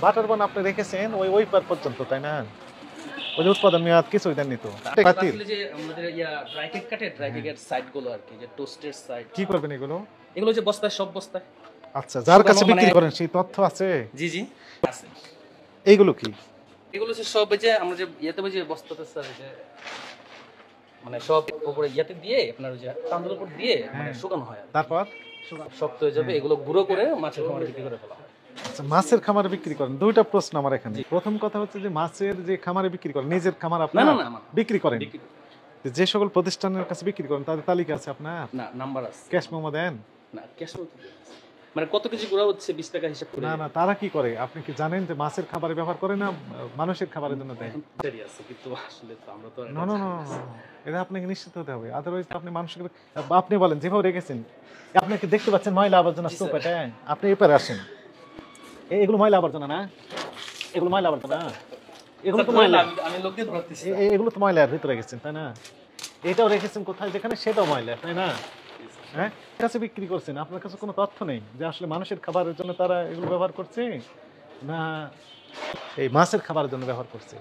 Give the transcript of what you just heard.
Butter বান আপনি রেখেছেন ওই ওই পার পর্যন্ত, তাই না? ওই যে উৎপাদন মেয়াদ কিছুই দেননি তো। বাতিল। আসলে যে আমাদের ড্রাই কেক কাটে, ড্রাই কেকের সাইড গুলো আর কি, যে টোস্টের সাইড, কি করবেন এগুলো? এগুলো যে বস্তায়, সব বস্তায়। আচ্ছা, যার কাছে শুকানো বিক্রি মানে- করেন সেই তথ্য আছে? জি জি আছে। এইগুলো কি? এগুলো হচ্ছে সব এই যে আমরা যে ইয়েতে যে বস্তাতে স্যার, যে মানে সব উপরে ইয়াতে দিয়ে আপনার ওই যে তান্দুর উপর দিয়ে মানে শুকানো হয় আর কি। তারপর শক্ত হয়ে যাবে, এগুলো গুঁড়ো করে মাছের খামারে বিক্রি করে ফেলা হয়। আচ্ছা, মাছের খামারে বিক্রি করেন। দুইটা প্রশ্ন আমার এখানে। প্রথম কথা হচ্ছে যে মাছের যে খামারে বিক্রি করেন, নিজের খামার না আপনার না না আমার বিক্রি করেন? বিক্রি করে- যে সকল প্রতিষ্ঠানের কাছে বিক্রি করেন তাদের তালিকা আছে আপনার? না নাম্বার আছে। ক্যাশ মেমো দেন? না ক্যাশ মানে কত কেজি গুঁড়া হচ্ছে 20 টাকা হিসাব করে। না না, তারা কি করে আপনি কি জানেন যে মাছের খাবারে ব্যবহার করে না মানুষের খাবারের জন্য দেয়? এখন জারি আছে কিন্তু আসলে তো আমরা তো আর না এটা না না জানি না। এটা আপনাকে নিশ্চিত হতে হবে, আদারওয়াইজ আপনি মানুষকে আপনি বলেন যেভাবে রেখেছেন। আপনি কি দেখতে পাচ্ছেন ময়লা আবর্জনা জি, স্তূপ? স্যার। এটা আপনি এপারে আসেন। এগুলো ময়লা আবর্জনা না? এগুলো ময়লা আবর্জনা? এগুলো তো স্যার, ময়লা। আমি লোক দিয়ে ধরতেছি। এগুলো তো ময়লার ভিতরে রেখেছেন, তাই না? এটাও রেখেছেন কোথায় যেখানে, সেটাও ময়লা, তাই না? হ্যাঁ, কাছে বিক্রি করছেন, আপনার কাছে কোনো তথ্য নেই যে আসলে মানুষের খাবারের জন্য তারা এগুলো ব্যবহার করছে না এই মাছের খাবারের জন্য ব্যবহার করছে?